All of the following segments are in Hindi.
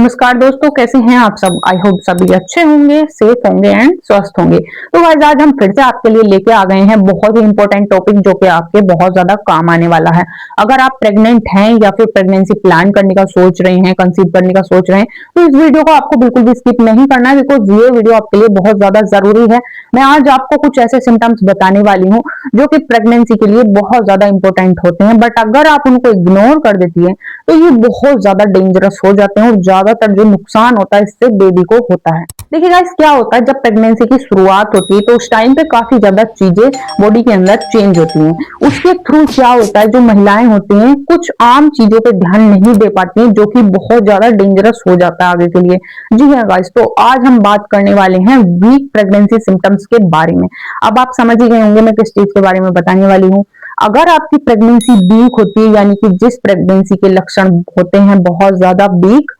नमस्कार दोस्तों, कैसे हैं आप सब। आई होप सभी अच्छे होंगे, सेफ होंगे एंड स्वस्थ होंगे। तो गाइस आज हम फिर से आपके लिए लेके आ गए हैं बहुत ही इंपॉर्टेंट टॉपिक जो कि आपके बहुत ज्यादा काम आने वाला है। अगर आप प्रेग्नेंट हैं या फिर प्रेगनेंसी प्लान करने का सोच रहे हैं, कंसीव करने का सोच रहे हैं, तो इस वीडियो को आपको बिल्कुल भी स्किप नहीं करना है, बिकॉज ये वीडियो आपके लिए बहुत ज्यादा जरूरी है। मैं आज आपको कुछ ऐसे सिम्टम्स बताने वाली हूँ जो कि प्रेगनेंसी के लिए बहुत ज्यादा इंपॉर्टेंट होते हैं, बट अगर आप उनको इग्नोर कर देती है तो ये बहुत ज्यादा डेंजरस हो जाते हैं और ज्यादातर जो नुकसान होता है इससे बेबी को होता है। देखिए गाइस, क्या होता है जब प्रेगनेंसी की शुरुआत होती है तो उस टाइम पे काफी ज्यादा चीजें बॉडी के अंदर चेंज होती हैं। उसके थ्रू क्या होता है, जो महिलाएं होती हैं कुछ आम चीजों पे ध्यान नहीं दे पाती हैं, जो कि बहुत ज्यादा डेंजरस हो जाता है आगे के लिए। जी हाँ गाइस, तो आज हम बात करने वाले हैं वीक प्रेगनेंसी सिम्टम्स के बारे में। अब आप समझ ही गए होंगे मैं किस चीज के बारे में बताने वाली हूँ। अगर आपकी प्रेगनेंसी वीक होती है, यानी कि जिस प्रेगनेंसी के लक्षण होते हैं बहुत ज्यादा वीक,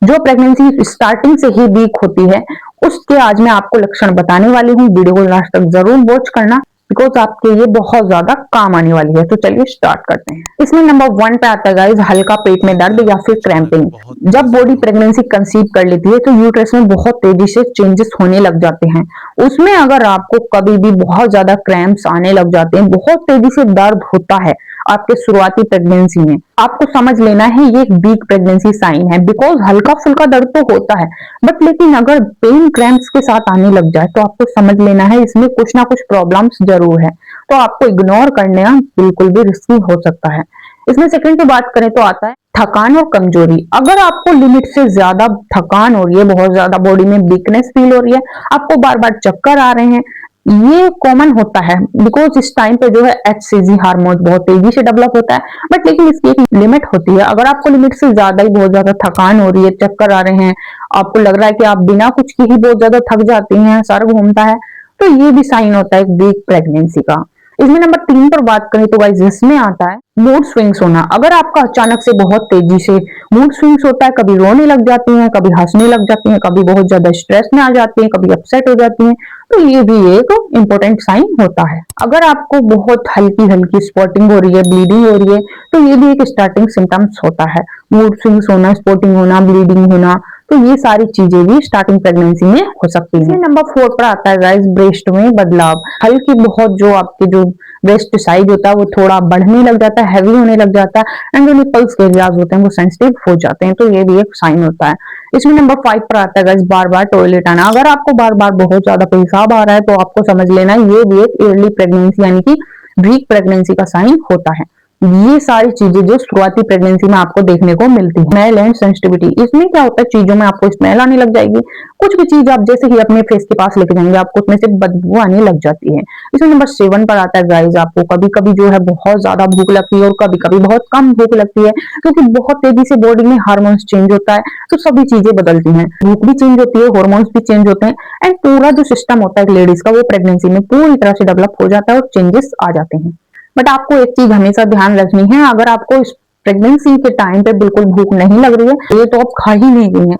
जो प्रेगनेंसी स्टार्टिंग से ही वीक होती है, उसके आज मैं आपको लक्षण बताने वाली हूँ। वीडियो को लास्ट तक जरूर वॉच करना, बिकॉज आपके ये बहुत ज्यादा काम आने वाली है। तो चलिए स्टार्ट करते हैं। इसमें नंबर 1 पे आता है गाइस हल्का पेट में दर्द या फिर क्रैम्पिंग। जब बॉडी प्रेगनेंसी कंसीव कर लेती है तो यूट्रस में बहुत तेजी से चेंजेस होने लग जाते हैं। उसमें अगर आपको कभी भी बहुत ज्यादा क्रैम्प्स आने लग जाते हैं, बहुत तेजी से दर्द होता है आपके शुरुआती प्रेगनेंसी में, आपको समझ लेना है ये एक वीक प्रेगनेंसी साइन है। बिकॉज हल्का फुल्का दर्द तो होता है, बट लेकिन अगर पेन क्रैम्प्स के साथ आने लग जाए तो आपको समझ लेना है इसमें कुछ ना कुछ प्रॉब्लम्स जरूर है। तो आपको इग्नोर करना बिल्कुल भी रिस्की हो सकता है। इसमें सेकंड पे बात करें तो आता है थकान और कमजोरी। अगर आपको लिमिट से ज्यादा थकान हो रही है, बहुत ज्यादा बॉडी में वीकनेस फील हो रही है, आपको बार बार चक्कर आ रहे हैं, ये कॉमन होता है। बिकॉज इस टाइम पे जो है HCG हार्मोन बहुत तेजी से डेवलप होता है, बट लेकिन इसकी एक लिमिट होती है। अगर आपको लिमिट से ज्यादा ही बहुत ज्यादा थकान हो रही है, चक्कर आ रहे हैं, आपको लग रहा है कि आप बिना कुछ के ही बहुत ज्यादा थक जाती हैं, सर घूमता है, तो ये भी साइन होता है एक वीक प्रेगनेंसी का। इसमें नंबर 3 पर बात करें तो गाइस इसमें आता है मूड स्विंग्स होना। अगर आपका अचानक से बहुत तेजी से मूड स्विंग्स होता है, कभी रोने लग जाती हैं, कभी हंसने लग जाती हैं, कभी बहुत ज्यादा स्ट्रेस में आ जाती हैं, कभी अपसेट हो जाती हैं, तो ये भी एक इंपॉर्टेंट साइन होता है। अगर आपको बहुत हल्की हल्की स्पॉटिंग हो रही है, ब्लीडिंग हो रही है, तो ये भी एक स्टार्टिंग सिम्टम्स होता है। मूड स्विंग्स होना, स्पॉटिंग होना, ब्लीडिंग होना, तो ये सारी चीजें भी स्टार्टिंग प्रेगनेंसी में हो सकती है। नंबर 4 पर आता है गाइस ब्रेस्ट में बदलाव। हल्की बहुत जो आपके जो ब्रेस्ट साइज होता है वो थोड़ा बढ़ने लग जाता है, हैवी होने लग जाता है, एंड जो निपल्स के एरियाज होते हैं वो सेंसिटिव हो जाते हैं, तो ये भी एक साइन होता है। इसमें नंबर 5 पर आता है गाइस बार बार टॉयलेट आना। अगर आपको बार बार बहुत ज्यादा पेशाब आ रहा है तो आपको समझ लेना ये भी एक अर्ली प्रेगनेंसी यानी कि वीक प्रेगनेंसी का साइन होता है। ये सारी चीजें जो शुरुआती प्रेगनेंसी में आपको देखने को मिलती है। स्मेल एंड सेंसिटिविटी, इसमें क्या होता है चीजों में आपको स्मेल आने लग जाएगी। कुछ भी चीज आप जैसे ही अपने फेस के पास लेके जाएंगे आपको उसमें से बदबू आने लग जाती है। इसमें नंबर 7 पर आता है गाइस आपको कभी कभी जो है बहुत ज्यादा भूख लगती है और कभी कभी बहुत कम भूख लगती है, क्योंकि बहुत तेजी से बॉडी में हार्मोन्स चेंज होता है, तो सभी चीजें बदलती हैं। भूख भी चेंज होती है, हार्मोन्स भी चेंज होते हैं, एंड पूरा जो सिस्टम होता है लेडीज का वो प्रेगनेंसी में पूरी तरह से डेवलप हो जाता है और चेंजेस आ जाते हैं। बट आपको एक चीज हमेशा ध्यान रखनी है, अगर आपको इस प्रेगनेंसी के टाइम पे बिल्कुल भूख नहीं लग रही है ये तो आप खा ही नहीं रही है,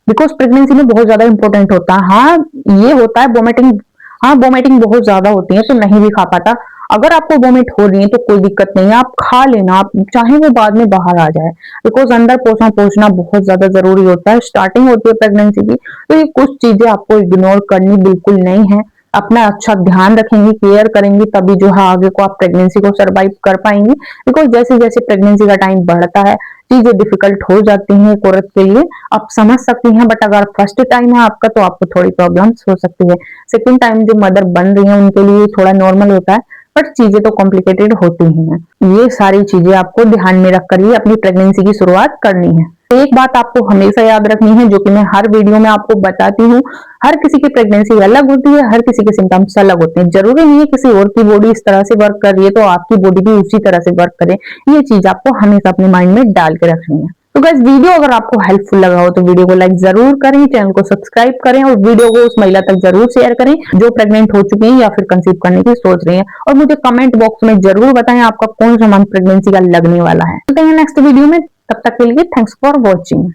बिकॉज प्रेगनेंसी में बहुत ज्यादा इंपॉर्टेंट होता है। हाँ ये होता है वोमिटिंग, हाँ वोमिटिंग बहुत ज्यादा होती है तो नहीं भी खा पाता। अगर आपको वोमिट हो रही है तो कोई दिक्कत नहीं है, आप खा लेना, आप चाहे वो बाद में बाहर आ जाए, बिकॉज अंदर पहुंचना बहुत ज्यादा जरूरी होता है। स्टार्टिंग होती है प्रेगनेंसी की, तो ये कुछ चीजें आपको इग्नोर करनी बिल्कुल नहीं है। अपना अच्छा ध्यान रखेंगी, केयर करेंगी, तभी जो है आगे को आप प्रेगनेंसी को सरवाइव कर पाएंगी। बिकॉज जैसे जैसे प्रेगनेंसी का टाइम बढ़ता है चीजें डिफिकल्ट हो जाती हैं एक औरत के लिए, आप समझ सकती हैं। बट अगर फर्स्ट टाइम है आपका तो आपको थोड़ी प्रॉब्लम्स हो सकती है। सेकेंड टाइम जो मदर बन रही है उनके लिए थोड़ा नॉर्मल होता है, बट चीजें तो कॉम्प्लिकेटेड होती ही हैं। ये सारी चीजें आपको ध्यान में रखकर ही अपनी प्रेगनेंसी की शुरुआत करनी है। एक बात आपको हमेशा याद रखनी है, जो कि मैं हर वीडियो में आपको बताती हूँ, हर किसी की प्रेगनेंसी अलग होती है, हर किसी के सिम्टम्स अलग होते हैं। जरूरी नहीं है किसी और की बॉडी इस तरह से वर्क कर रही है तो आपकी बॉडी भी उसी तरह से वर्क करे। ये चीज आपको हमेशा अपने माइंड में डाल के रखनी है। तो गाइस वीडियो अगर आपको हेल्पफुल लगा हो तो वीडियो को लाइक जरूर करें, चैनल को सब्सक्राइब करें और वीडियो को उस महिला तक जरूर शेयर करें जो प्रेग्नेंट हो चुकी है या फिर कंसीव करने की सोच रही है। और मुझे कमेंट बॉक्स में जरूर बताएं आपका कौन सा मंथ प्रेगनेंसी का लगने वाला है। मिलते हैं नेक्स्ट वीडियो में, तब तक के लिए थैंक्स फॉर वॉचिंग।